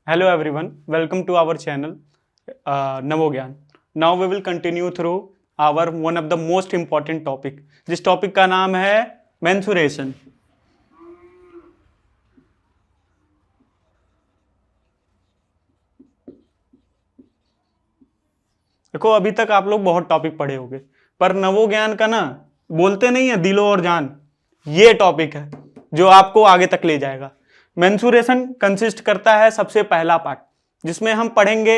Hello everyone, welcome to our channel Navogyan. Now we will continue through our one of the most important topic. जिस topic का नाम है mensuration. देखो अभी तक आप लोग बहुत टॉपिक पढ़े होंगे पर नवोज्ञान का ना बोलते नहीं है दिलो और जान, ये टॉपिक है जो आपको आगे तक ले जाएगा. मेंसुरेशन कंसिस्ट करता है सबसे पहला पार्ट जिसमें हम पढ़ेंगे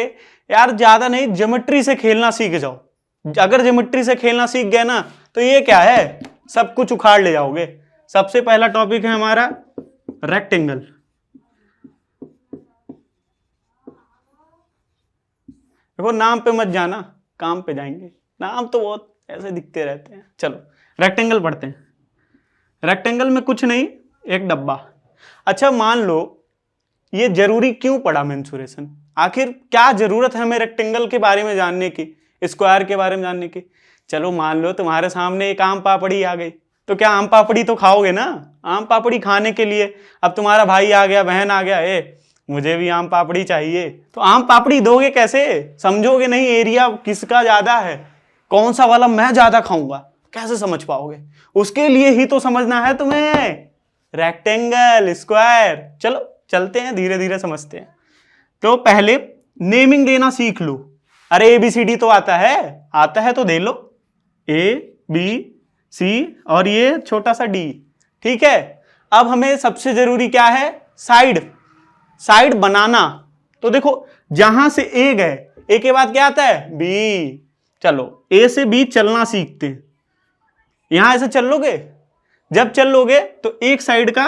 यार ज्यादा नहीं ज्योमेट्री से खेलना सीख जाओ. अगर ज्योमेट्री से खेलना सीख गए ना तो ये क्या है सब कुछ उखाड़ ले जाओगे. सबसे पहला टॉपिक है हमारा रेक्टेंगल. देखो नाम पे मत जाना, काम पे जाएंगे. नाम तो बहुत ऐसे दिखते रहते हैं. चलो रेक्टेंगल पढ़ते हैं. रेक्टेंगल में कुछ नहीं, एक डब्बा. अच्छा मान लो ये जरूरी क्यों पड़ा मेंसुरेशन, आखिर क्या जरूरत है हमें रेक्टेंगल के बारे में जानने की, स्क्वायर के बारे में जानने की. चलो मान लो तुम्हारे सामने एक आम पापड़ी आ गई तो क्या आम पापड़ी तो खाओगे ना. आम पापड़ी खाने के लिए अब तुम्हारा भाई आ गया, बहन आ गया, मुझे भी आम पापड़ी चाहिए, तो आम पापड़ी दोगे कैसे. समझोगे नहीं एरिया किसका ज्यादा है, कौन सा वाला मैं ज्यादा खाऊंगा, कैसे समझ पाओगे. उसके लिए ही तो समझना है तुम्हें रेक्टेंगल स्क्वायर. चलो चलते हैं धीरे धीरे समझते हैं. तो पहले नेमिंग देना सीख लो. अरे ABCD तो आता है तो दे लो, ABC और ये छोटा सा D. ठीक है. अब हमें सबसे जरूरी क्या है, साइड बनाना. तो देखो जहां से A गए, A के बाद क्या आता है B. चलो A से B चलना सीखते हैं. यहां ऐसे चल लोगे, जब चल लोगे तो एक साइड का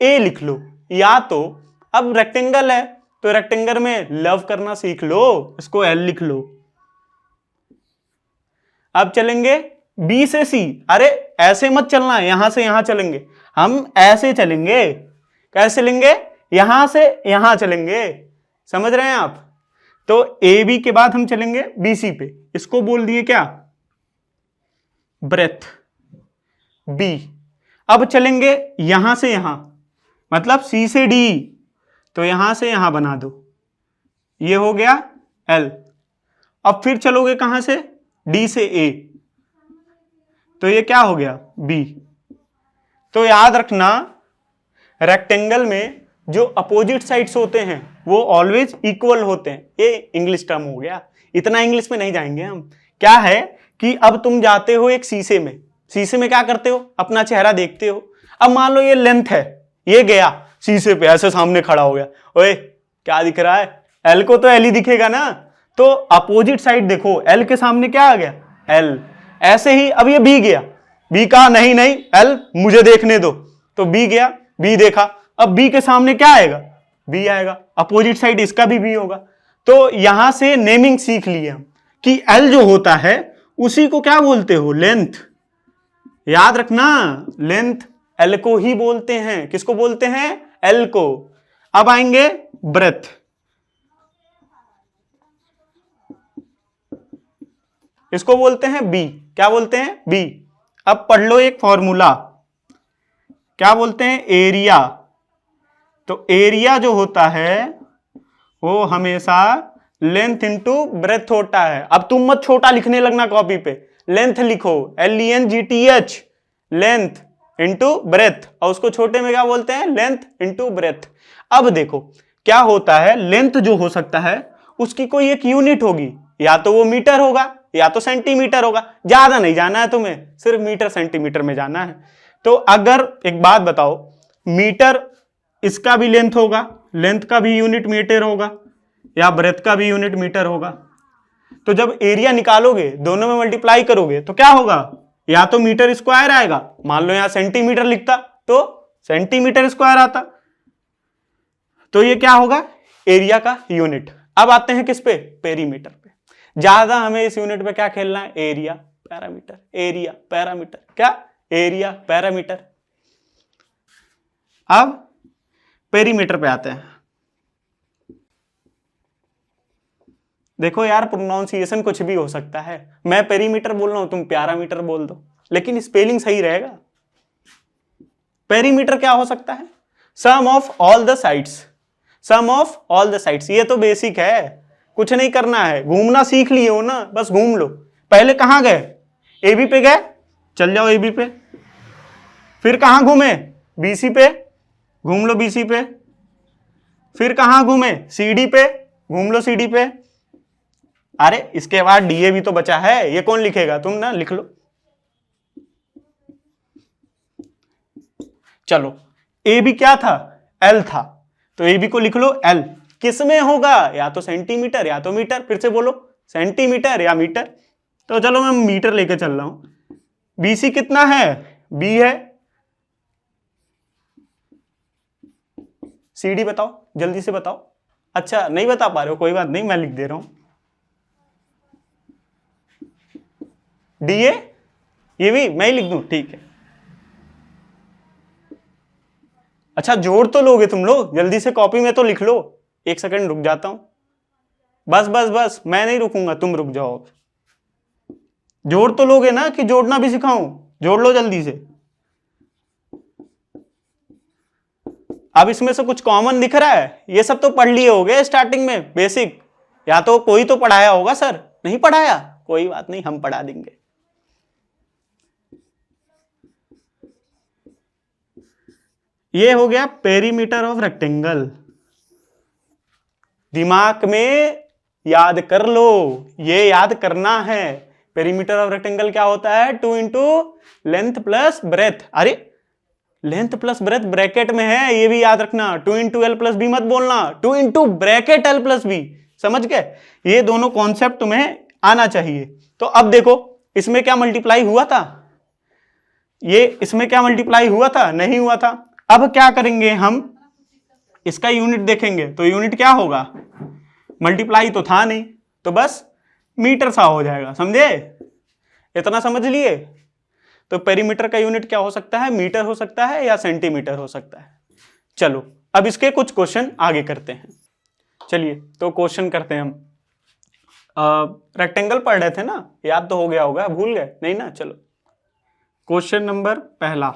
A लिख लो, या तो अब रेक्टेंगल है तो रेक्टेंगल में लव करना सीख लो, इसको L लिख लो. अब चलेंगे B से C. अरे ऐसे मत चलना, यहां से यहां चलेंगे, हम ऐसे चलेंगे. कैसे चलेंगे, यहां से यहां चलेंगे. समझ रहे हैं आप. तो AB के बाद हम चलेंगे BC पे, इसको बोल दिए क्या ब्रेथ B. अब चलेंगे यहां से यहां, मतलब C से D, तो यहां से यहां बना दो, ये हो गया L. अब फिर चलोगे कहां से, D से A, तो ये क्या हो गया B. तो याद रखना रेक्टेंगल में जो अपोजिट साइड्स होते हैं वो ऑलवेज इक्वल होते हैं. ये इंग्लिश टर्म हो गया, इतना इंग्लिश में नहीं जाएंगे हम. क्या है कि अब तुम जाते हो एक शीशे में क्या करते हो, अपना चेहरा देखते हो. अब मान लो ये लेंथ है, ये गया शीशे पे ऐसे सामने खड़ा हो गया, ओए क्या दिख रहा है, L को तो L ही दिखेगा ना. तो अपोजिट साइड देखो, L के सामने क्या आ गया L. ऐसे ही अब ये B गया, B कहा नहीं L मुझे देखने दो, तो B गया, B देखा, अब B के सामने क्या आएगा B आएगा, अपोजिट साइड इसका भी B होगा. तो यहां से नेमिंग सीख लिए हम कि L जो होता है उसी को क्या बोलते हो, लेंथ. याद रखना लेंथ L को ही बोलते हैं. किसको बोलते हैं, L को. अब आएंगे ब्रेथ. इसको बोलते हैं B. क्या बोलते हैं B. अब पढ़ लो एक फॉर्मूला, क्या बोलते हैं एरिया. तो एरिया जो होता है वो हमेशा लेंथ इंटू ब्रेथ होता है. अब तुम मत छोटा लिखने लगना कॉपी पे, लेंथ लिखो LENGTH, लेंथ इंटू ब्रेथ, और उसको छोटे में क्या बोलते हैं लेंथ इंटू ब्रेथ. अब देखो क्या होता है, लेंथ जो हो सकता है उसकी कोई एक यूनिट होगी, या तो वो मीटर होगा या तो सेंटीमीटर होगा. ज्यादा नहीं जाना है तुम्हें, सिर्फ मीटर सेंटीमीटर में जाना है. तो अगर एक बात बताओ, मीटर इसका भी लेंथ होगा, लेंथ का भी यूनिट मीटर होगा, या ब्रेथ का भी यूनिट मीटर होगा. तो जब एरिया निकालोगे दोनों में मल्टीप्लाई करोगे तो क्या होगा, या तो मीटर स्क्वायर आएगा, मान लो यहां सेंटीमीटर लिखता तो सेंटीमीटर स्क्वायर आता, तो ये क्या होगा एरिया का यूनिट. अब आते हैं किस पे, पेरीमीटर पे. ज्यादा हमें इस यूनिट पे क्या खेलना है, एरिया पैरामीटर, एरिया पैरामीटर, क्या एरिया पैरामीटर. अब पेरीमीटर पे आते हैं. देखो यार प्रोनाउंसिएशन कुछ भी हो सकता है, मैं पेरीमीटर बोल रहा हूं तुम पैरामीटर बोल दो, लेकिन स्पेलिंग सही रहेगा. पेरीमीटर क्या हो सकता है, sum of all the sides. Sum of all the sides. ये तो बेसिक है, कुछ नहीं करना है, घूमना सीख लिए हो ना, बस घूम लो। पहले कहां गए, ए बी पे गए, चल जाओ ए बी पे। फिर कहां घूमे, बी सी पे, घूम लो बी सी पे। फिर कहां घूमे, सी डी पे, घूम लो सी डी पे। अरे इसके बाद डी ए भी तो बचा है, ये कौन लिखेगा, तुम ना लिख लो। चलो ए बी क्या था, एल था, तो ए बी को लिख लो एल। किस में होगा, या तो सेंटीमीटर या तो मीटर। फिर से बोलो, सेंटीमीटर या मीटर। तो चलो मैं मीटर लेके चल रहा हूं। बी सी कितना है, बी है। सी डी बताओ, जल्दी से बताओ। अच्छा नहीं बता पा रहे हो, कोई बात नहीं, मैं लिख दे रहा हूं। डी ए, ये भी मैं ही लिख दूं, ठीक है। अच्छा जोड़ तो लोगे तुम लोग, जल्दी से कॉपी में तो लिख लो। एक सेकंड रुक जाता हूं, बस बस बस, मैं नहीं रुकूंगा, तुम रुक जाओ। जोड़ तो लोगे ना, कि जोड़ना भी सिखाऊं, जोड़ लो जल्दी से। अब इसमें से कुछ कॉमन दिख रहा है, ये सब तो पढ़ लिए होगे स्टार्टिंग में बेसिक, या तो कोई तो पढ़ाया होगा। सर नहीं पढ़ाया, कोई बात नहीं, हम पढ़ा देंगे। ये हो गया पेरीमीटर ऑफ रेक्टेंगल। दिमाग में याद कर लो, ये याद करना है। पेरीमीटर ऑफ रेक्टेंगल क्या होता है, 2 इंटू लेंथ प्लस ब्रेथ। अरे लेंथ प्लस ब्रेथ ब्रैकेट में है, ये भी याद रखना। 2 इंटू एल प्लस बी मत बोलना, 2 into bracket L plus B, समझ गए। ये दोनों कॉन्सेप्ट तुम्हें आना चाहिए। तो अब देखो इसमें क्या मल्टीप्लाई हुआ था, ये इसमें क्या मल्टीप्लाई हुआ था, नहीं हुआ था। अब क्या करेंगे हम, इसका यूनिट देखेंगे, तो यूनिट क्या होगा, मल्टीप्लाई तो था नहीं, तो बस मीटर सा हो जाएगा, समझे, इतना समझ लिए। तो पेरीमीटर का यूनिट क्या हो सकता है, मीटर हो सकता है या सेंटीमीटर हो सकता है। चलो अब इसके कुछ क्वेश्चन आगे करते हैं। चलिए तो क्वेश्चन करते हैं हम। रेक्टेंगल पढ़ रहे थे ना, याद तो हो गया होगा, भूल गए नहीं ना। चलो क्वेश्चन नंबर पहला,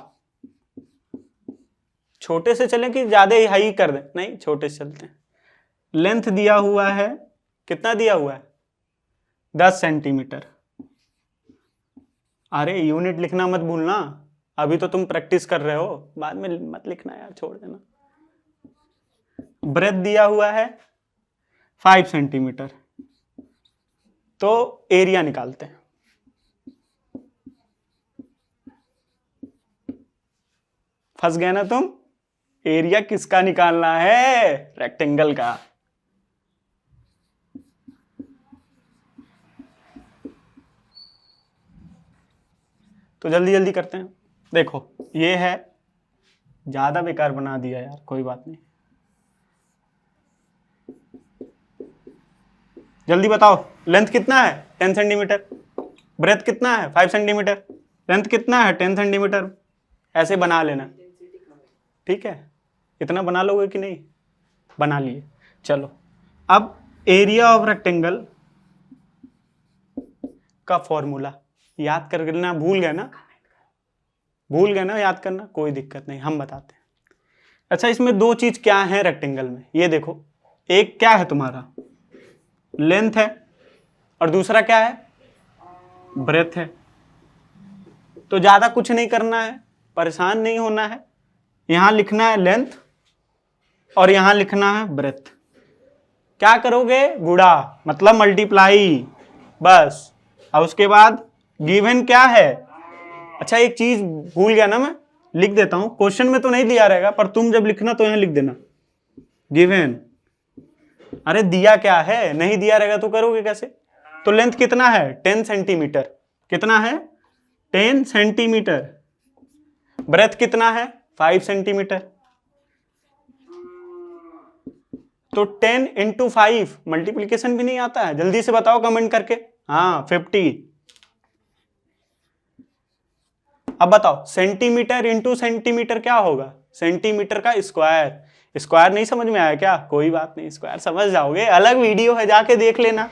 छोटे से चलें कि ज्यादा हाई कर दें, नहीं छोटे से चलते हैं। लेंथ दिया हुआ है, कितना दिया हुआ है, 10 सेंटीमीटर। अरे यूनिट लिखना मत भूलना, अभी तो तुम प्रैक्टिस कर रहे हो, बाद में मत लिखना यार, छोड़ देना। ब्रेथ दिया हुआ है 5 सेंटीमीटर, तो एरिया निकालते हैं। फंस गए ना तुम, एरिया किसका निकालना है, रेक्टेंगल का। तो जल्दी जल्दी करते हैं। देखो ये है, ज्यादा बेकार बना दिया यार, कोई बात नहीं, जल्दी बताओ। लेंथ कितना है, 10 सेंटीमीटर। ब्रेथ कितना है, 5 सेंटीमीटर। लेंथ कितना है, 10 सेंटीमीटर। ऐसे बना लेना, ठीक है। इतना बना लोगे कि नहीं, बना लिए। चलो अब एरिया ऑफ रेक्टेंगल का फॉर्मूला याद कर लेना। भूल गए ना, भूल गए ना याद करना, कोई दिक्कत नहीं, हम बताते हैं। अच्छा इसमें दो चीज क्या है रेक्टेंगल में, ये देखो, एक क्या है तुम्हारा लेंथ है, और दूसरा क्या है, ब्रेथ है। तो ज्यादा कुछ नहीं करना है, परेशान नहीं होना है। यहां लिखना है लेंथ और यहां लिखना है ब्रेथ। क्या करोगे, गुणा, मतलब मल्टीप्लाई, बस। और उसके बाद गिवन क्या है। अच्छा एक चीज भूल गया ना, मैं लिख देता हूं, क्वेश्चन में तो नहीं दिया रहेगा, पर तुम जब लिखना तो यहां लिख देना गिवन। अरे दिया क्या है, नहीं दिया रहेगा तो करोगे कैसे। तो लेंथ कितना है, 10 सेंटीमीटर। कितना है, 10 सेंटीमीटर। ब्रेथ कितना है, 5 सेंटीमीटर। तो 10 इंटू 5, मल्टीप्लीकेशन भी नहीं आता है, जल्दी से बताओ कमेंट करके। हाँ 50। अब बताओ सेंटीमीटर इंटू सेंटीमीटर क्या होगा, सेंटीमीटर का स्क्वायर। स्क्वायर नहीं समझ में आया क्या, कोई बात नहीं, स्क्वायर समझ जाओगे, अलग वीडियो है, जाके देख लेना।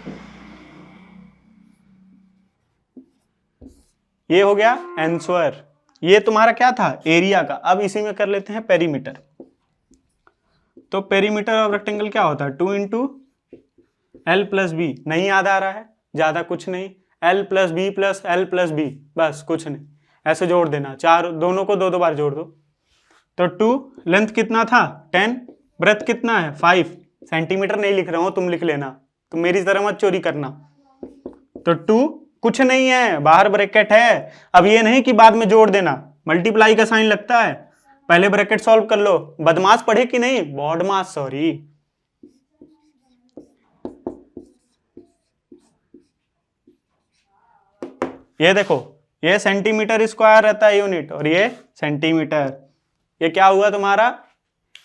ये हो गया आंसर। ये तुम्हारा क्या था, एरिया का। अब इसी में कर लेते हैं पेरीमीटर। तो पेरीमीटर ऑफ रेक्टेंगल क्या होता है, 2 इंटू एल प्लस बी। नहीं याद आ रहा है, ज्यादा कुछ नहीं, L plus B plus L plus B, बस कुछ नहीं, ऐसे जोड़ देना, चार दोनों को दो दो बार जोड़ दो। तो 2 लेंथ कितना था 10, ब्रेथ कितना है 5 सेंटीमीटर। नहीं लिख रहा हूं, तुम लिख लेना, तुम मेरी तरह मत चोरी करना। तो 2 कुछ नहीं है, बाहर ब्रैकेट है। अब ये नहीं कि बाद में जोड़ देना, मल्टीप्लाई का साइन लगता है, पहले ब्रैकेट सॉल्व कर लो। बदमाश पढ़े कि नहीं, बॉडमास, सॉरी। ये देखो, ये सेंटीमीटर स्क्वायर रहता है यूनिट, और ये सेंटीमीटर। ये क्या हुआ तुम्हारा,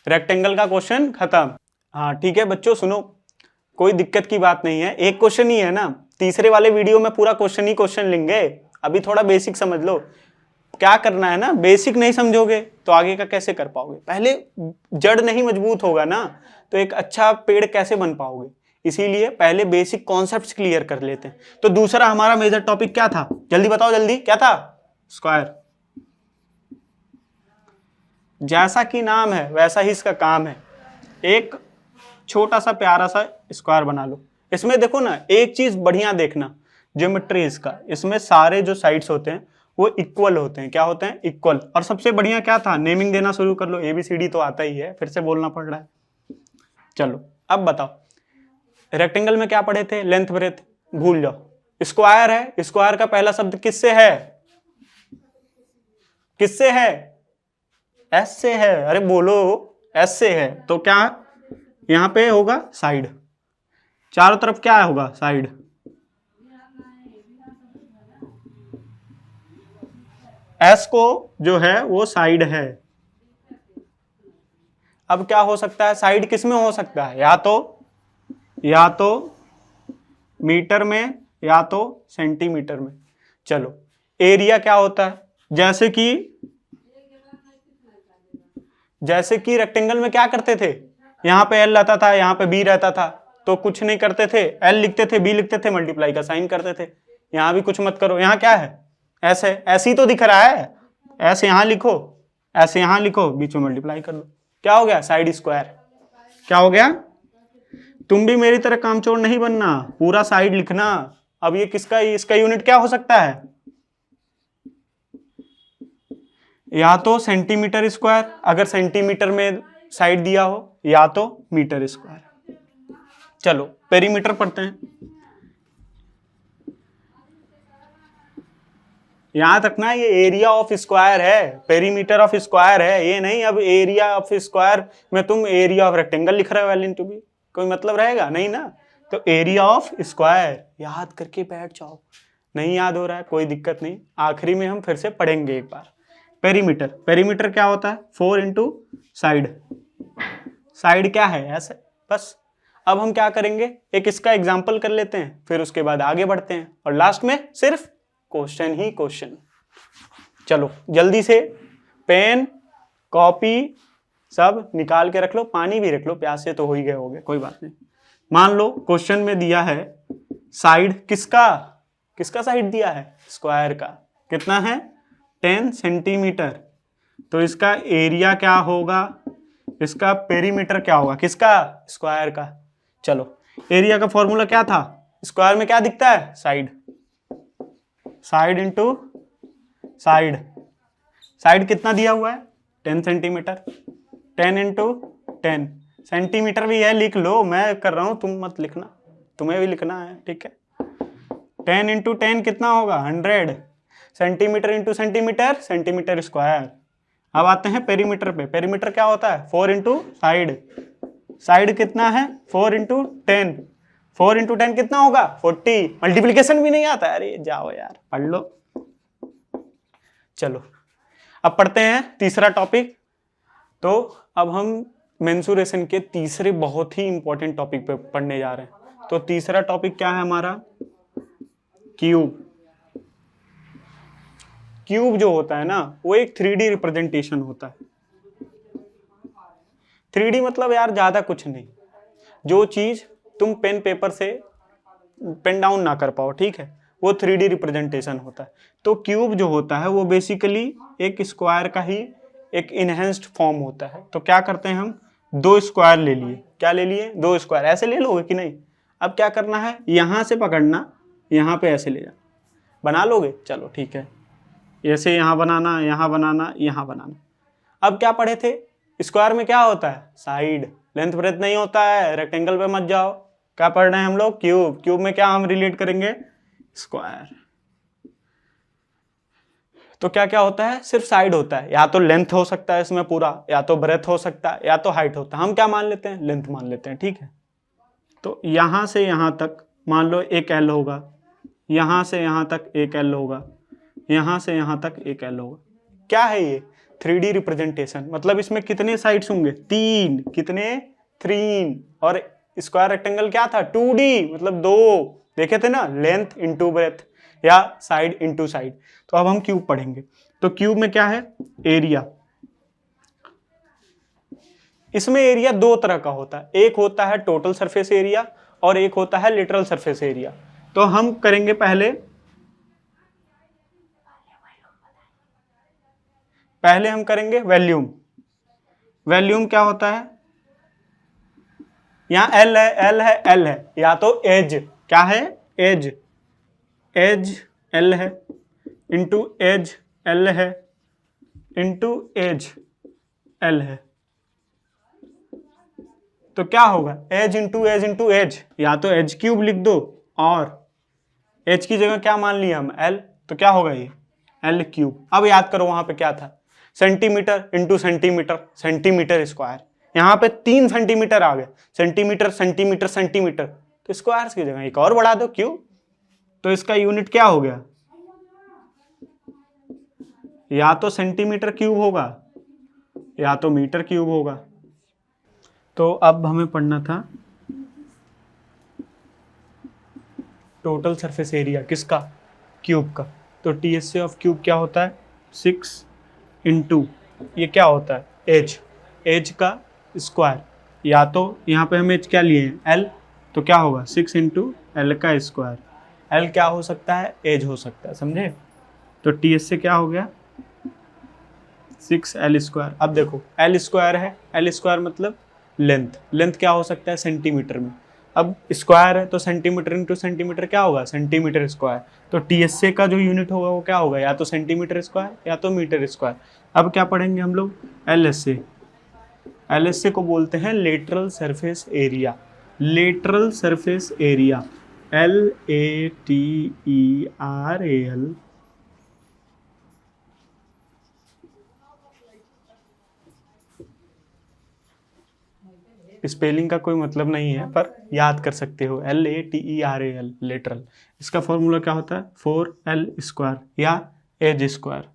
रेक्टेंगल का क्वेश्चन खत्म। हाँ ठीक है बच्चों, सुनो, कोई दिक्कत की बात नहीं है, एक क्वेश्चन ही है ना, तीसरे वाले वीडियो में पूरा क्वेश्चन ही क्वेश्चन लेंगे। अभी थोड़ा बेसिक समझ लो, क्या करना है ना, बेसिक नहीं समझोगे तो आगे का कैसे कर पाओगे। पहले जड़ नहीं मजबूत होगा ना, तो एक अच्छा पेड़ कैसे बन पाओगे। इसीलिए पहले बेसिक कॉन्सेप्ट्स क्लियर कर लेते हैं। तो दूसरा हमारा मेजर टॉपिक क्या था, जल्दी बताओ, जल्दी क्या था, स्क्वायर। जैसा कि नाम है वैसा ही इसका काम है, एक छोटा सा प्यारा सा स्क्वायर बना लो। इसमें देखो ना, एक चीज बढ़िया देखना, ज्योमेट्री इसका, इसमें सारे जो साइड्स होते हैं वो इक्वल होते हैं। क्या होते हैं, इक्वल। और सबसे बढ़िया क्या था, नेमिंग देना शुरू कर लो। ABCD तो आता ही है, फिर से बोलना पड़ रहा है। चलो अब बताओ, रेक्टेंगल में क्या पढ़े थे, लेंथ ब्रेथ भूल जाओ। स्क्वायर है, स्क्वायर का पहला शब्द किससे है, किससे है, एस से है। अरे बोलो, एस से है। तो क्या यहां पे होगा, साइड। चारों तरफ क्या होगा, साइड। एस को जो है वो साइड है। अब क्या हो सकता है, साइड किस में हो सकता है, या तो मीटर में या तो सेंटीमीटर में। चलो एरिया क्या होता है, जैसे कि रेक्टेंगल में क्या करते थे, यहां पे एल रहता था, यहां पे बी रहता था, तो कुछ नहीं करते थे, एल लिखते थे, बी लिखते थे, मल्टीप्लाई का साइन करते थे। यहां भी कुछ मत करो, यहां क्या है, ऐसे, ऐसे ही तो दिख रहा है, ऐसे यहां लिखो, ऐसे यहां लिखो, बीच में मल्टीप्लाई कर लो, क्या हो गया, साइड स्क्वायर। क्या हो गया, तुम भी मेरी तरह कामचोर नहीं बनना, पूरा साइड लिखना। अब ये किसका, इसका यूनिट क्या हो सकता है, या तो सेंटीमीटर स्क्वायर, अगर सेंटीमीटर में साइड दिया हो, या तो मीटर स्क्वायर। चलो पेरीमीटर पढ़ते हैं। याद रखना, ये एरिया ऑफ स्क्वायर है, पेरीमीटर ऑफ स्क्वायर है, ये नहीं अब एरिया ऑफ स्क्वायर में तुम एरिया ऑफ रेक्टेंगल लिख रहे हो, एल इंटू बी, कोई मतलब रहेगा नहीं ना। तो एरिया ऑफ स्क्वायर याद करके बैठ जाओ। नहीं याद हो रहा है कोई दिक्कत नहीं, आखिरी में हम फिर से पढ़ेंगे एक बार। पेरीमीटर क्या होता है, 4 इंटू साइड। साइड क्या है, ऐसे, बस। अब हम क्या करेंगे, एक इसका एग्जाम्पल कर लेते हैं, फिर उसके बाद आगे बढ़ते हैं, और लास्ट में सिर्फ क्वेश्चन ही क्वेश्चन। चलो जल्दी से पेन कॉपी सब निकाल के रख लो, पानी भी रख लो, प्यासे तो हो ही गए होगे, कोई बात नहीं। मान लो क्वेश्चन में दिया है साइड, किसका साइड दिया है, स्क्वायर का। कितना है, 10 सेंटीमीटर। तो इसका एरिया क्या होगा, इसका पेरीमीटर क्या होगा, किसका, स्क्वायर का। चलो एरिया का फॉर्मूला क्या था, स्क्वायर में क्या दिखता है, साइड इंटू साइड कितना दिया हुआ है, 10 सेंटीमीटर, 10 इंटू 10 सेंटीमीटर भी है, लिख लो, मैं कर रहा हूं, तुम मत लिखना, तुम्हें भी लिखना है, ठीक है। 10 इंटू 10 कितना होगा, 100 centimetre into centimetre, centimetre square. अब आते हैं पेरीमीटर पे। पेरीमीटर क्या होता है, 4 इंटू साइड कितना है, 4 इंटू 10, 4 इंटू 10 कितना होगा, 40। मल्टीप्लीकेशन भी नहीं आता, अरे जाओ यार पढ़ लो। चलो अब पढ़ते हैं तीसरा टॉपिक। तो अब हम मेंसुरेशन के तीसरे बहुत ही इंपॉर्टेंट टॉपिक पे पढ़ने जा रहे हैं। तो तीसरा टॉपिक क्या है हमारा, क्यूब। क्यूब जो होता है ना, वो एक 3D रिप्रेजेंटेशन होता है। 3D मतलब यार ज्यादा कुछ नहीं, जो चीज तुम पेन पेपर से पेन डाउन ना कर पाओ, ठीक है, वो 3D रिप्रेजेंटेशन होता है। तो क्यूब जो होता है वो बेसिकली एक स्क्वायर का ही एक इनहेंस्ड फॉर्म होता है। तो क्या करते हैं हम, 2 स्क्वायर ले लिए। क्या ले लिए? 2 स्क्वायर। ऐसे ले लोगे कि नहीं? अब क्या करना है, यहां से पकड़ना, यहां पे ऐसे ले जाना। बना लोगे? चलो ठीक है, ऐसे यहां बनाना, यहां बनाना, यहां बनाना। अब क्या पढ़े थे, स्क्वायर में क्या होता है? साइड। लेंथ ब्रेथ नहीं होता है। रेक्टेंगल पे मत जाओ। क्या पढ़ रहे हैं हम लोग? क्यूब। क्यूब में क्या हम रिलेट करेंगे? स्क्वायर। तो क्या क्या होता है? सिर्फ साइड होता है। या तो लेंथ हो सकता है इसमें पूरा, या तो ब्रेथ हो सकता है, या तो हाइट होता है। हम क्या मान लेते हैं? लेंथ मान लेते हैं। ठीक है, तो यहां से यहां तक मान लो एक एल होगा, यहां से यहां तक एक एल होगा, यहां से यहां तक एक एल होगा। क्या है ये? 3D representation. मतलब इसमें कितने साइड्स होंगे? 3। कितने? 3। और स्क्वायर रेक्टेंगल क्या था? 2D, मतलब 2। देखे थे ना, लेंथ इंटू ब्रेथ या साइड इंटू साइड। तो अब हम क्यूब पढ़ेंगे। तो क्यूब में क्या है? एरिया। इसमें एरिया दो तरह का होता है, एक होता है टोटल सरफेस एरिया और एक होता है लिटरल सरफेस एरिया। तो हम करेंगे पहले हम करेंगे वॉल्यूम। वॉल्यूम क्या होता है? यहां एल है, एल है, एल है, या तो एज। क्या है? एज। एज एल है, इंटू एज एल है, इंटू एज एल है। तो क्या होगा? Edge into edge into edge. या तो एज क्यूब लिख दो, और एज की जगह क्या मान लिया हम? एल। तो क्या होगा ये? L cube. अब याद करो वहां पे क्या था? Centimetre into centimetre, centimetre square. यहां पे 3 सेंटीमीटर आ गए, सेंटीमीटर सेंटीमीटर सेंटीमीटर। तो स्क्वायर की जगह एक और बढ़ा दो, क्यूब। तो इसका यूनिट क्या हो गया? या तो सेंटीमीटर क्यूब होगा, या तो मीटर क्यूब होगा। तो अब हमें पढ़ना था टोटल सरफेस एरिया। किसका? क्यूब का। तो TSA ऑफ क्यूब क्या होता है? 6 इंटू, ये क्या होता है? एज। एज का स्क्वायर। या तो यहाँ पे हम एज क्या लिए हैं? एल। तो क्या होगा? 6 इंटू एल का स्क्वायर। एल क्या हो सकता है? एज हो सकता है, समझे? तो TSA क्या हो गया? 6L square. अब देखो, एल स्क्वायर है, एल स्क्वायर मतलब लेंथ। लेंथ क्या हो सकता है? सेंटीमीटर में। अब स्क्वायर है तो सेंटीमीटर इंटू सेंटीमीटर क्या होगा? Centimetre square. तो TSA का जो यूनिट होगा वो क्या होगा? या तो सेंटीमीटर स्क्वायर या तो मीटर स्क्वायर। अब क्या पढ़ेंगे हम लोग? LSA। LSA को बोलते हैं lateral surface area. Lateral surface area, LATERAL। Spelling का कोई मतलब नहीं है, पर याद कर सकते हो। LATERAL, lateral. इसका फॉर्मूला क्या होता है? 4L स्क्वायर या एज स्क्वायर।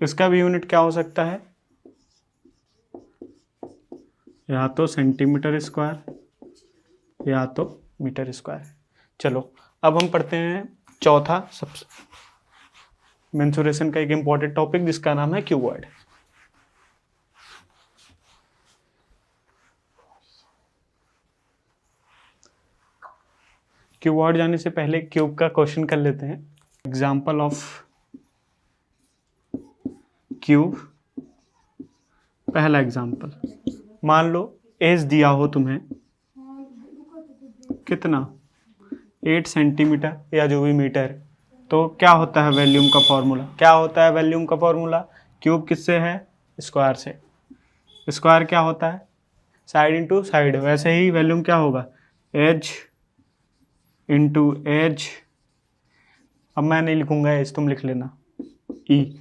इसका भी यूनिट क्या हो सकता है? या तो सेंटीमीटर स्क्वायर या तो मीटर स्क्वायर। चलो अब हम पढ़ते हैं चौथा सबसे मेंसुरेशन का एक इंपॉर्टेंट टॉपिक, जिसका नाम है क्यूबॉइड। क्यूबॉइड जाने से पहले क्यूब का क्वेश्चन कर लेते हैं। Example of cube. पहला एग्जाम्पल, मान लो एज दिया हो तुम्हें कितना? 8 सेंटीमीटर या जो भी मीटर। तो क्या होता है वॉल्यूम का फॉर्मूला? क्या होता है वॉल्यूम का फॉर्मूला? क्यूब किससे है? स्क्वायर से। स्क्वायर क्या होता है? Side into side. वैसे ही वॉल्यूम क्या होगा? Edge into edge. अब मैं नहीं लिखूंगा एज, तुम लिख लेना। ई,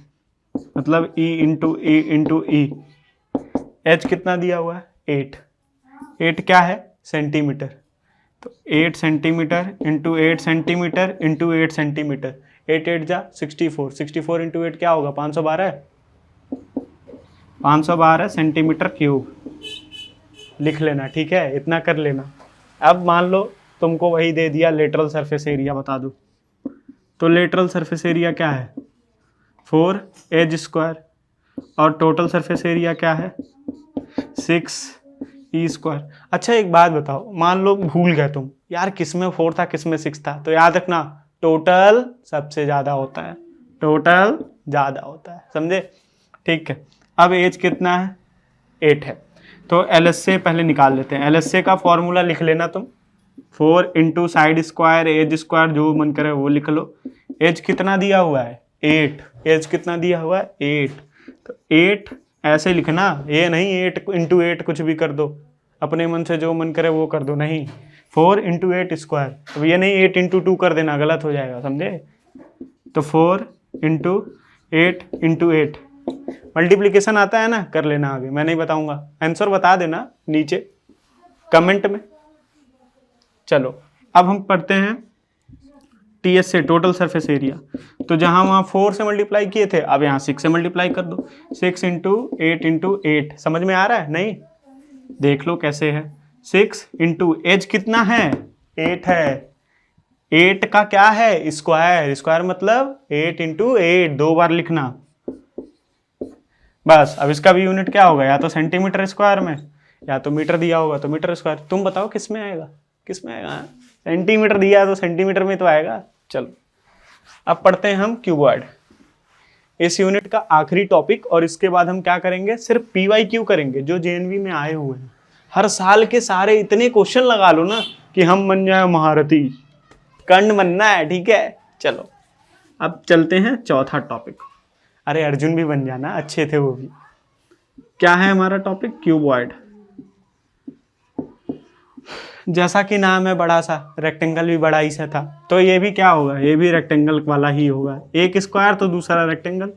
मतलब ई इंटू ई इंटू ई। एच कितना दिया हुआ है? 8। 8 क्या है? सेंटीमीटर। तो 8 centimetre into 8 centimetre into 8 centimetre. 8 8 जा 64। 64 इंटू 8 क्या होगा? 512। 512 सेंटीमीटर क्यूब। लिख लेना, ठीक है? इतना कर लेना। अब मान लो तुमको वही दे दिया, लेटरल सरफेस एरिया बता दो। तो लेटरल सरफेस एरिया क्या है? 4 एज स्क्वायर। और टोटल सरफेस एरिया क्या है? 6 ई स्क्वायर। अच्छा एक बात बताओ, मान लो भूल गए तुम, यार किस में 4 था किस में 6 था, तो याद रखना टोटल सबसे ज्यादा होता है। टोटल ज़्यादा होता है, समझे? ठीक है, अब एज कितना है? 8 है। तो LHA पहले निकाल लेते हैं। LHA का फॉर्मूला लिख लेना तुम, 4 into side square edge square, जो मन करे वो लिख लो। एज कितना दिया हुआ है? 8। एज कितना दिया हुआ है? 8। तो 8 ऐसे लिखना, ये नहीं 8 इंटू 8 कुछ भी कर दो, अपने मन से जो मन करे वो कर दो, नहीं 4 इंटू 8 स्क्वायर। अब ये नहीं 8 इंटू 2 कर देना, गलत हो जाएगा, समझे? तो 4 इंटू 8 इंटू 8 मल्टीप्लीकेशन आता है ना, कर लेना आगे, मैं नहीं बताऊंगा, आंसर बता देना नीचे कमेंट में। चलो अब हम पढ़ते हैं TS से, टोटल सरफेस एरिया। तो जहां वहां 4 से मल्टीप्लाई किए थे, अब यहाँ 6 से मल्टीप्लाई कर दो। 6 इंटू 8 इंटू 8, समझ में आ रहा है? नहीं, देख लो कैसे है। 6 इंटू एज कितना है? 8 है। 8 का क्या है? स्क्वायर। स्क्वायर मतलब 8 इंटू 8, 2 बार लिखना बस। अब इसका भी यूनिट क्या होगा? या तो सेंटीमीटर स्क्वायर में, या तो मीटर दिया होगा तो मीटर स्क्वायर। तुम बताओ किस में आएगा? किस में आएगा? सेंटीमीटर दिया है तो सेंटीमीटर में तो आएगा। चलो अब पढ़ते हैं हम क्यूबॉइड, इस यूनिट का आखिरी टॉपिक। और इसके बाद हम क्या करेंगे? सिर्फ PYQ करेंगे, जो JNV में आए हुए हैं। हर साल के सारे इतने क्वेश्चन लगा लो ना कि हम बन जाए महारथी, कर्ण बनना है, ठीक है? चलो अब चलते हैं चौथा टॉपिक। अरे अर्जुन भी बन जाना, अच्छे थे वो भी। क्या है हमारा टॉपिक? क्यूबॉइड। जैसा कि नाम है बड़ा सा, रेक्टेंगल भी बड़ा ही सा था, तो ये भी क्या होगा? ये भी रेक्टेंगल वाला ही होगा। एक स्क्वायर तो दूसरा रेक्टेंगल।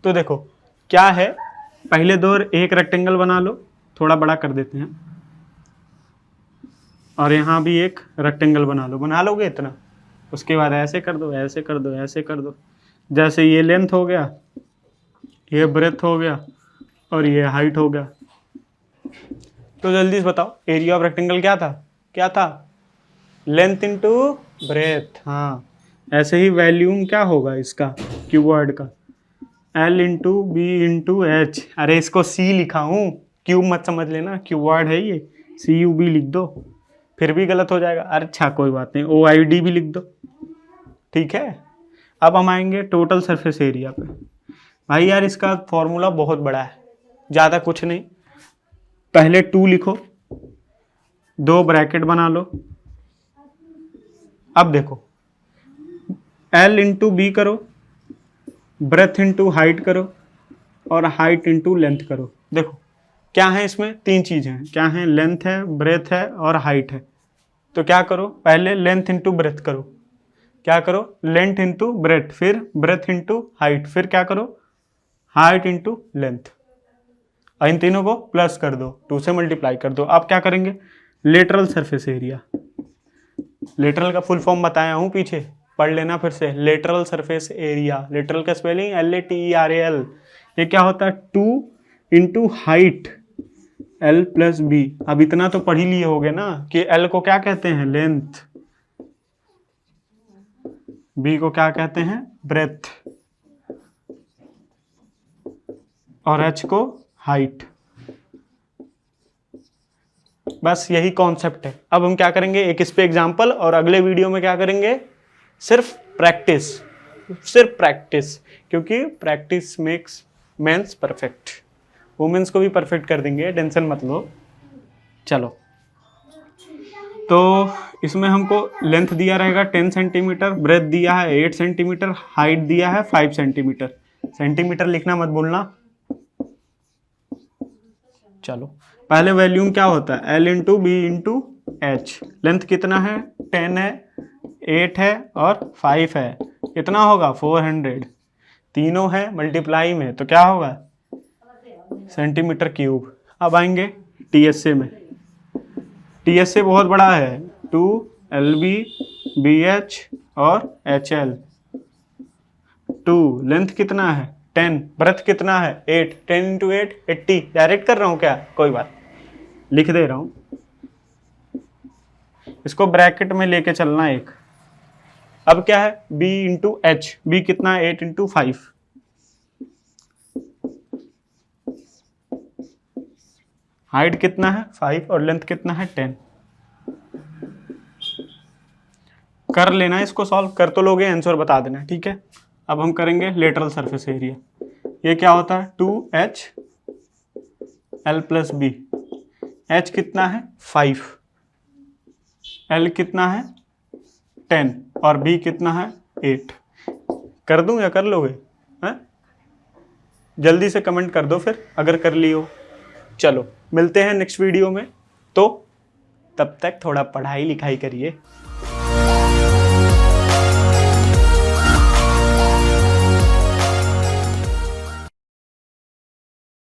तो देखो क्या है, पहले दो एक रेक्टेंगल बना लो, थोड़ा बड़ा कर देते हैं, और यहाँ भी एक रेक्टेंगल बना लो। बना लोगे इतना, उसके बाद ऐसे कर दो, ऐसे कर दो, ऐसे कर दो। जैसे ये लेंथ हो गया, ये ब्रेथ हो गया, और ये हाइट हो गया। तो जल्दी से बताओ एरिया ऑफ रेक्टेंगल क्या था? क्या था? Length into breadth. हाँ, ऐसे ही वॉल्यूम क्या होगा इसका, क्यूबॉइड का? L into B into H. अरे इसको C लिखा हूँ, क्यूब मत समझ लेना, क्यूबॉइड है ये, CUB लिख दो, फिर भी गलत हो जाएगा। अच्छा कोई बात नहीं, OID भी लिख दो, ठीक है? अब हम आएंगे टोटल सरफेस एरिया पे। भाई यार इसका फॉर्मूला बहुत बड़ा है, ज़्यादा कुछ नहीं। पहले 2 लिखो, 2 ब्रैकेट बना लो। अब देखो L इंटू बी करो, ब्रेथ इंटू हाइट करो, और हाइट इंटू लेंथ करो। देखो क्या है इसमें? 3 चीज़ें हैं। क्या है? लेंथ है, ब्रेथ है, और हाइट है। तो क्या करो? पहले लेंथ इंटू ब्रेथ करो। क्या करो? लेंथ इंटू ब्रेथ, फिर ब्रेथ इंटू हाइट, फिर क्या करो? Height into length. इन तीनों को प्लस कर दो, 2 से मल्टीप्लाई कर दो। अब क्या करेंगे? Lateral surface area. लेटरल का फुल फॉर्म बताया हूँ पीछे, पढ़ लेना फिर से। लेटरल सरफेस एरिया, लेटरल का स्पेलिंग LATERAL। ये क्या होता है? 2 into height L plus B. अब इतना तो पढ़ ही लिए होगे ना कि L को क्या कहते हैं? लेंथ, B को क्या कहते हैं? ब्रेथ, और H को हाइट। बस यही कॉन्सेप्ट है। अब हम क्या करेंगे? एक इस पे एग्जाम्पल, और अगले वीडियो में क्या करेंगे? सिर्फ प्रैक्टिस, सिर्फ प्रैक्टिस, क्योंकि practice makes mans perfect. Womens को भी परफेक्ट कर देंगे, टेंशन मत लो। चलो तो इसमें हमको लेंथ दिया रहेगा 10 सेंटीमीटर, ब्रेथ दिया है 8 सेंटीमीटर, हाइट दिया है 5 सेंटीमीटर। सेंटीमीटर लिखना मत भूलना। चलो पहले वॉल्यूम क्या होता है? L into B into H. Length कितना है? 10 है, 8 है, और 5 है। कितना होगा? 400। तीनों है मल्टीप्लाई में, तो क्या होगा? Centimetre cube. अब आएंगे TSA में। TSA बहुत बड़ा है, 2 LB BH और HL। 2 लेंथ कितना है? 10। ब्रेथ कितना है? 8। 10 इंटू 8 80। डायरेक्ट कर रहा हूँ क्या? कोई बात, लिख दे रहा हूँ। इसको ब्रैकेट में लेके चलना एक। अब क्या है? B into H. बी कितना है? 8 इंटू 5। हाइट कितना है? 5, और लेंथ कितना है? 10। कर लेना इसको सॉल्व, कर तो लोगे, आंसर बता देना, ठीक है। अब हम करेंगे लेटरल सरफेस एरिया। ये क्या होता है 2H L plus B. H कितना है 5, L कितना है 10 और B कितना है 8। कर दूं या कर लोगे? हैं? जल्दी से कमेंट कर दो फिर अगर कर ली हो। चलो मिलते हैं नेक्स्ट वीडियो में, तो तब तक थोड़ा पढ़ाई लिखाई करिए।